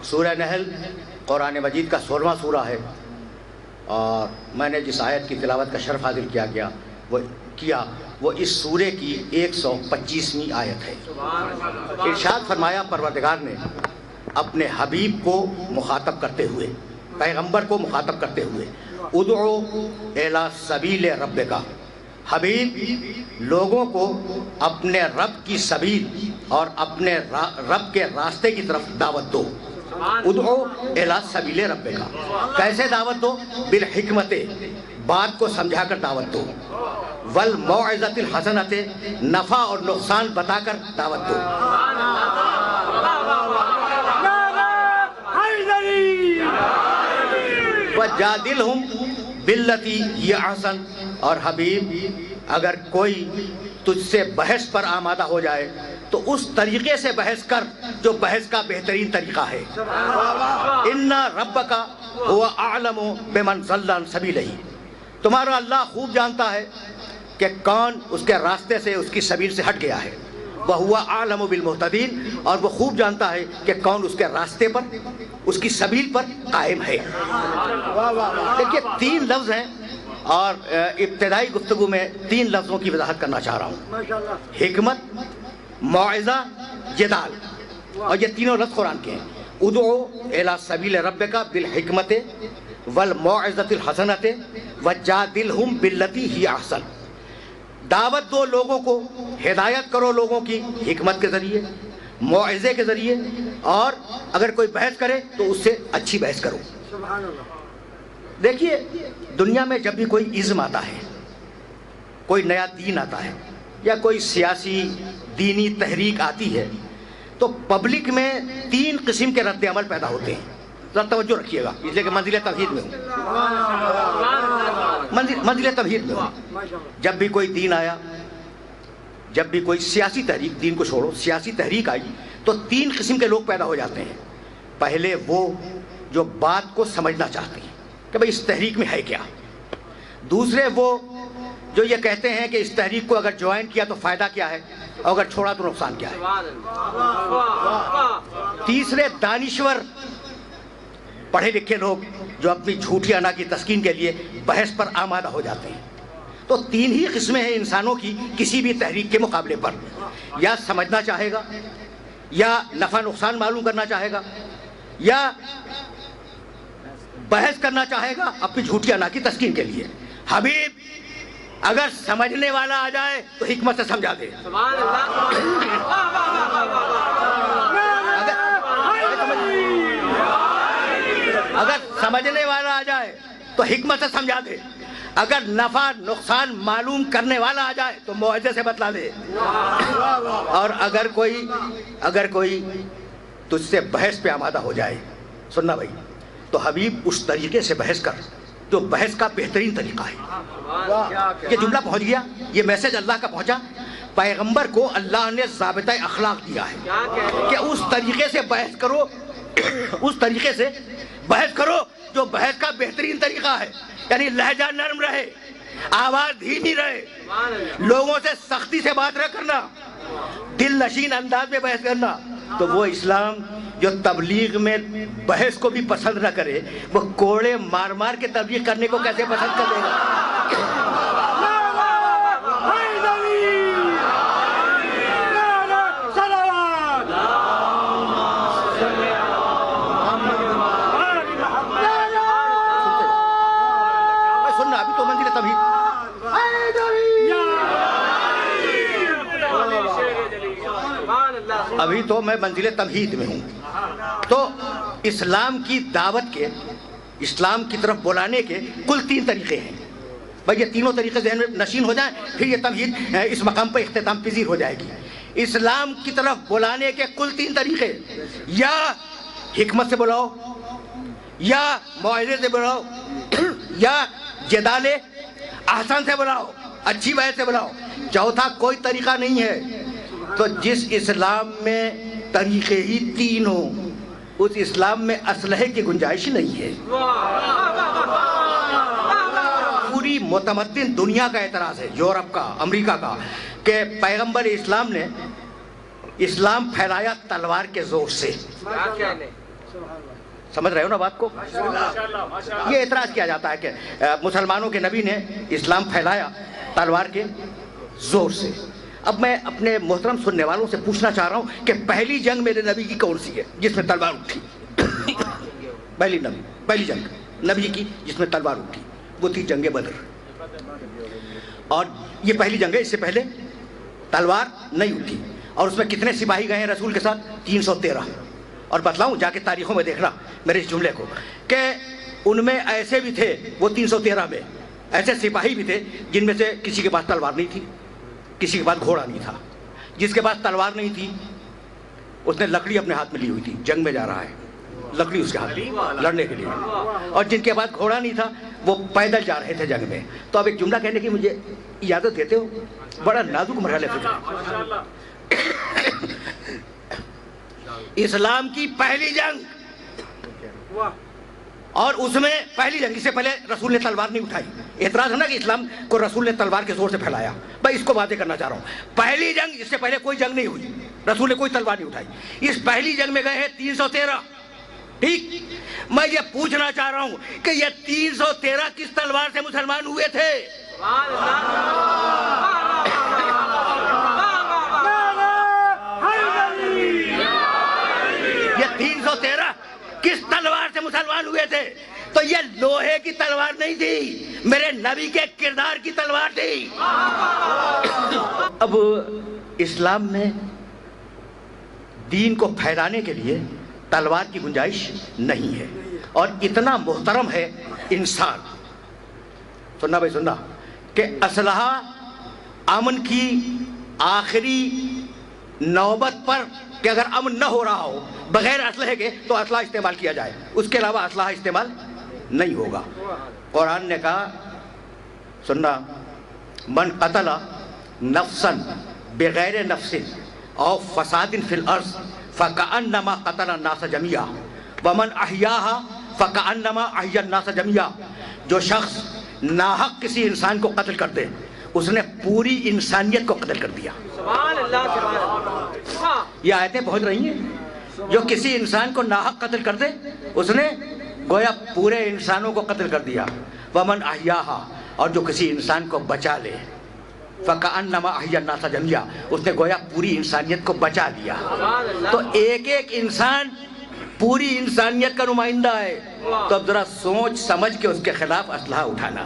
سورہ نحل قرآن مجید کا 16واں سورہ ہے، اور میں نے جس آیت کی تلاوت کا شرف حاصل کیا وہ اس سورے کی 125ویں آیت ہے۔ ارشاد فرمایا پروردگار نے اپنے حبیب کو مخاطب کرتے ہوئے، پیغمبر کو مخاطب کرتے ہوئے، ادعو الی سبیل ربک، حبیب لوگوں کو اپنے رب کی سبیل اور اپنے رب کے راستے کی طرف دعوت دو۔ ادعو الی سبیل ربک، کیسے دعوت دو؟ بالحکمت، بات کو سمجھا کر دعوت دو، والموعظۃ الحسنۃ، نفع اور نقصان بتا کر دعوت دو۔ وجادلہم باللتی ہی احسن، اور حبیب اگر کوئی تجھ سے بحث پر آمادہ ہو جائے تو اس طریقے سے بحث کر جو بحث کا بہترین طریقہ ہے۔ ان ربک هو اعلم بمن ضل عن سبیلہ، تمہارا اللہ خوب جانتا ہے کہ کون اس کے راستے سے، اس کی سبیل سے ہٹ گیا ہے۔ وَهُوَ أَعْلَمُ بِالْمُهْتَدِينَ، اور وہ خوب جانتا ہے کہ کون اس کے راستے پر، اس کی سبیل پر قائم ہے۔ دیکھیے 3 لفظ ہیں، اور ابتدائی گفتگو میں 3 لفظوں کی وضاحت کرنا چاہ رہا ہوں، حکمت، موعظہ، جدال، اور یہ تینوں لفظ قرآن کے ہیں۔ ادعو الی سبیل ربک بالحکمت والموعظۃ الحسنۃ وجادلہم باللتی ہی احسن، دعوت دو لوگوں کو، ہدایت کرو لوگوں کی حکمت کے ذریعے، موعظے کے ذریعے، اور اگر کوئی بحث کرے تو اس سے اچھی بحث کرو۔ دیکھیے دنیا میں جب بھی کوئی ازم آتا ہے، کوئی نیا دین آتا ہے، یا کوئی سیاسی دینی تحریک آتی ہے، تو پبلک میں 3 قسم کے رد عمل پیدا ہوتے ہیں۔ ذرا توجہ رکھیے گا، اس لیے کہ منزل توحید میں ہوں، منزل توحید میں ہوں۔ جب بھی کوئی دین آیا، جب بھی کوئی سیاسی تحریک، دین کو چھوڑو، سیاسی تحریک آئی تو 3 قسم کے لوگ پیدا ہو جاتے ہیں۔ پہلے وہ جو بات کو سمجھنا چاہتے ہیں کہ بھئی اس تحریک میں ہے کیا، دوسرے وہ جو یہ کہتے ہیں کہ اس تحریک کو اگر جوائن کیا تو فائدہ کیا ہے، اور اگر چھوڑا تو نقصان کیا ہے، تیسرے دانشور پڑھے لکھے لوگ جو اپنی جھوٹی انا کی تسکین کے لیے بحث پر آمادہ ہو جاتے ہیں۔ تو 3 ہی قسمیں ہیں انسانوں کی کسی بھی تحریک کے مقابلے پر، یا سمجھنا چاہے گا، یا نفع نقصان معلوم کرنا چاہے گا، یا بحث کرنا چاہے گا اپنی جھوٹی انا کی تسکین کے لیے۔ حبیب اگر سمجھنے والا آ جائے تو حکمت سے سمجھا دے، اگر سمجھنے والا آ جائے تو حکمت سے سمجھا دے، اگر نفع نقصان معلوم کرنے والا آ جائے تو موعظے سے بتلا دے، اور اگر کوئی تجھ سے بحث پہ آمادہ ہو جائے، سننا بھائی، تو حبیب اس طریقے سے بحث کر جو بحث کا بہترین طریقہ ہے۔ یہ جملہ پہنچ گیا، یہ میسج اللہ کا پہنچا۔ پیغمبر کو اللہ نے ضابطہ اخلاق دیا ہے کہ اس طریقے سے بحث کرو، اس طریقے سے بحث کرو جو بحث کا بہترین طریقہ ہے، یعنی لہجہ نرم رہے، آواز دھیمی رہے، لوگوں سے سختی سے بات نہ کرنا، دل نشین انداز میں بحث کرنا۔ تو وہ اسلام جو تبلیغ میں بحث کو بھی پسند نہ کرے، وہ کوڑے مار مار کے تبلیغ کرنے کو کیسے پسند کرے گا؟ سننا ابھی تو منزل تبلیغ، ابھی تو میں منزل تمہید میں ہوں۔ تو اسلام کی دعوت کے، اسلام کی طرف بلانے کے کل 3 طریقے ہیں۔ بھائی یہ تینوں طریقے ذہن میں نشین ہو جائیں، پھر یہ تمہید اس مقام پر اختتام پذیر ہو جائے گی۔ اسلام کی طرف بلانے کے کل 3 طریقے، یا حکمت سے بلاؤ، یا موعظے سے بلاؤ، یا جدال احسن سے بلاؤ، اچھی بحث سے بلاؤ۔ چوتھا کوئی طریقہ نہیں ہے۔ تو جس اسلام میں طریقے ہی 3 ہوں، اس اسلام میں اسلحے کی گنجائش نہیں ہے۔ پوری متمدن دنیا کا اعتراض ہے، یورپ کا، امریکہ کا، کہ پیغمبر اسلام نے اسلام پھیلایا تلوار کے زور سے، سمجھ رہے ہو نا بات کو؟ یہ اعتراض کیا جاتا ہے کہ مسلمانوں کے نبی نے اسلام پھیلایا تلوار کے زور سے. اب میں اپنے محترم سننے والوں سے پوچھنا چاہ رہا ہوں کہ پہلی جنگ میرے نبی کی کون سی ہے جس میں تلوار اٹھی؟ پہلی جنگ نبی کی جس میں تلوار اٹھی وہ تھی جنگ بدر. اور یہ پہلی جنگ ہے، اس سے پہلے تلوار نہیں اٹھی. اور اس میں کتنے سپاہی گئے ہیں رسول کے ساتھ؟ 313. اور بتلاؤں جا کے تاریخوں میں دیکھنا میرے اس جملے کو کہ ان میں ایسے بھی تھے، وہ 313 میں ایسے سپاہی بھی تھے جن میں سے کسی کے پاس تلوار نہیں تھی، کسی کے پاس گھوڑا نہیں تھا. جس کے پاس تلوار نہیں تھی اس نے لکڑی اپنے ہاتھ میں لی ہوئی تھی، جنگ میں جا رہا ہے، لکڑی اس کے ہاتھ میں لڑنے کے لیے. اور جن کے پاس گھوڑا نہیں تھا وہ پیدل جا رہے تھے جنگ میں. تو اب ایک جملہ کہنے کی مجھے اجازت دیتے ہو؟ بڑا نازک مرحلے پہ اسلام کی پہلی جنگ، اور اس میں پہلی جنگ، اس سے پہلے رسول نے تلوار نہیں اٹھائی. اعتراض ہے نا کہ اسلام کو رسول نے تلوار کے زور سے پھیلایا. بھائی اس کو واضح کرنا چاہ رہا ہوں، پہلی جنگ، اس سے پہلے کوئی جنگ نہیں ہوئی، رسول نے کوئی تلوار نہیں اٹھائی. اس پہلی جنگ میں گئے ہیں 313. ٹھیک، میں یہ پوچھنا چاہ رہا ہوں کہ یہ 313 کس تلوار سے مسلمان ہوئے تھے؟ یہ 313 کس تلوار سے مسلمان ہوئے تھے؟ تو یہ لوہے کی تلوار نہیں تھی، میرے نبی کے کردار کی تلوار تھی. اب اسلام میں دین کو پھیلانے کے لیے تلوار کی گنجائش نہیں ہے. اور اتنا محترم ہے انسان، سننا بھائی سننا، کہ اسلحہ امن کی آخری نوبت پر کہ اگر امن نہ ہو رہا ہو بغیر اسلحے کے تو اسلحہ استعمال کیا جائے، اس کے علاوہ اسلحہ استعمال نہیں ہوگا. قرآن نے کہا، سننا، من قتل نفسا بغیر نفس او فساد فی الارض فکأنما قتل الناس جميعا ومن احیاها فکأنما احیا الناس جميعا. جو شخص ناحق کسی انسان کو قتل کر دے اس نے پوری انسانیت کو قتل کر دیا. یہ آیتیں پہنچ رہی ہیں. جو کسی انسان کو ناحق قتل کر دے اس نے گویا پورے انسانوں کو قتل کر دیا. ومن احیاها، اور جو کسی انسان کو بچا لے، فکأنما احیا الناس جميعا، اس نے گویا پوری انسانیت کو بچا لیا. تو ایک ایک انسان پوری انسانیت کا نمائندہ ہے. تو اب ذرا سوچ سمجھ کے اس کے خلاف اسلحہ اٹھانا.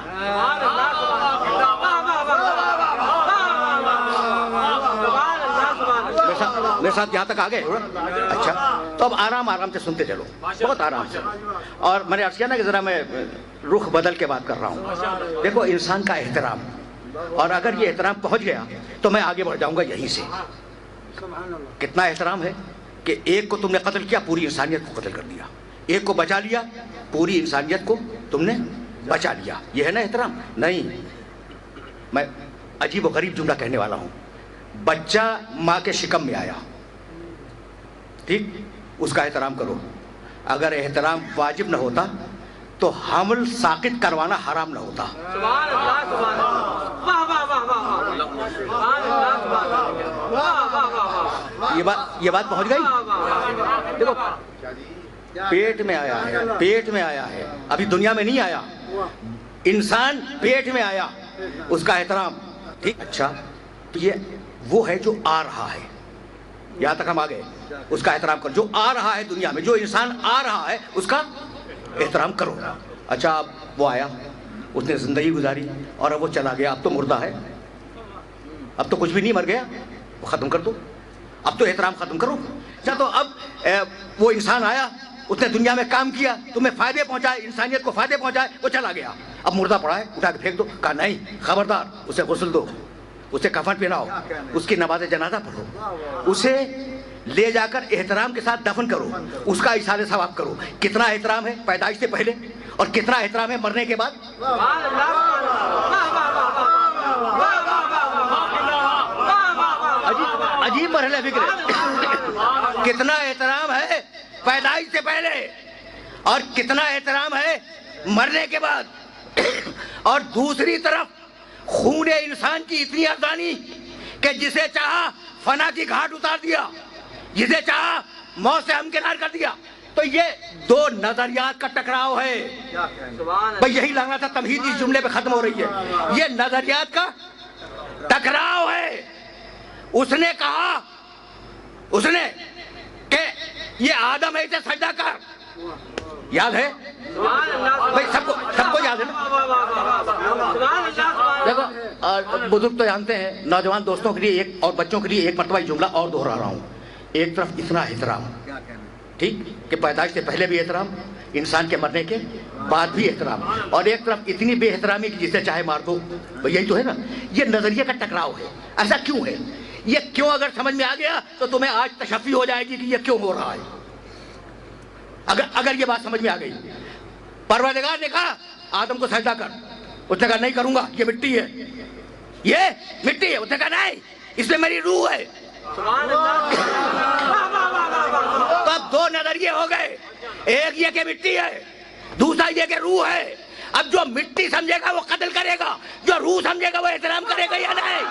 میرے ساتھ یہاں تک آگئے؟ اچھا، تو اب آرام آرام سے سنتے چلو، بہت آرام سے. اور میں نے عرض کیا نا کہ ذرا میں رخ بدل کے بات کر رہا ہوں. دیکھو انسان کا احترام، اور اگر یہ احترام پہنچ گیا تو میں آگے بڑھ جاؤں گا یہیں سے. کتنا احترام ہے کہ ایک کو تم نے قتل کیا، پوری انسانیت کو قتل کر دیا. ایک کو بچا لیا، پوری انسانیت کو تم نے بچا لیا. یہ ہے نا احترام؟ نہیں، میں عجیب و غریب جملہ کہنے والا ہوں. بچہ ماں کے شکم میں آیا، ٹھیک، اس کا احترام کرو. اگر احترام واجب نہ ہوتا تو حمل ساقط کروانا حرام نہ ہوتا. یہ بات پہنچ گئی؟ دیکھو، پیٹ میں آیا ہے، پیٹ میں آیا ہے، ابھی دنیا میں نہیں آیا. انسان پیٹ میں آیا، اس کا احترام. ٹھیک، اچھا، یہ وہ ہے جو آ رہا ہے. یہاں تک ہم آ گئے. اس کا احترام کرو. جو آ رہا ہے دنیا میں، جو انسان آ رہا ہے اس کا احترام کرو. اچھا، اب وہ آیا، اس نے زندگی گزاری اور اب وہ چلا گیا. اب تو مردہ ہے، اب تو کچھ بھی نہیں، مر گیا، وہ ختم کر دو. اب تو احترام ختم کرو. اچھا، تو اب وہ انسان آیا، اس نے دنیا میں کام کیا، تمہیں فائدے پہنچائے، انسانیت کو فائدے پہنچائے، وہ چلا گیا. اب مردہ پڑا ہے، اٹھا کے پھینک دو. کہا نہیں، خبردار، اسے غسل دو، اسے کفن پہناؤ، اس کی نماز جنازہ پڑھو، اسے لے جا کر احترام کے ساتھ دفن کرو، اس کا ایصال ثواب کرو. کتنا احترام ہے پیدائش سے پہلے اور کتنا احترام ہے مرنے کے بعد. عجیب مرحلہ فکر ہے. کتنا احترام ہے پیدائش سے پہلے اور کتنا احترام ہے مرنے کے بعد. اور دوسری طرف خون انسان کی اتنی ارزانی کہ جسے چاہا فنا کی گھاٹ اتار دیا، جسے چاہا موت سے ہمکنار کر دیا. تو یہ دو نظریات کا ٹکراؤ ہے بھئی، یہی لانا تھا، تمہید اس جملے پہ ختم ہو رہی ہے. یہ نظریات کا ٹکراؤ ہے. اس نے کہا کہ یہ آدم ہے، اسے سجدہ کر. یاد ہے بھئی؟ سب کو یاد ہے نا؟ دیکھو بزرگ تو جانتے ہیں، نوجوان دوستوں کے لیے اور بچوں کے لیے ایک مرتبہ جملہ اور دہرا رہا ہوں. ایک طرف اتنا احترام، ٹھیک کہ پیدائش سے پہلے بھی احترام، انسان کے مرنے کے بعد بھی احترام، اور ایک طرف اتنی بے احترامی کہ جسے چاہے مار دو. یہی تو ہے نا. یہ نظریے کا ٹکراؤ ہے. ایسا کیوں ہے؟ یہ کیوں اگر سمجھ میں آ گیا تو تمہیں آج تشفی ہو جائے گی کہ یہ کیوں ہو رہا ہے. اگر یہ بات سمجھ میں آ گئی. پروردگار نے کہا آدم کو سجدہ کر، اس نے کہا نہیں کروں گا، یہ مٹی ہے، یہ مٹی ہے. اس نے کہا نہیں، اس میں میری روح ہے. تو اب دو نظریے ہو گئے. ایک یہ کہ مٹی ہے، دوسرا یہ کہ روح ہے. اب جو مٹی سمجھے گا وہ قتل کرے گا، جو روح سمجھے گا وہ احترام کرے گا یا نہیں؟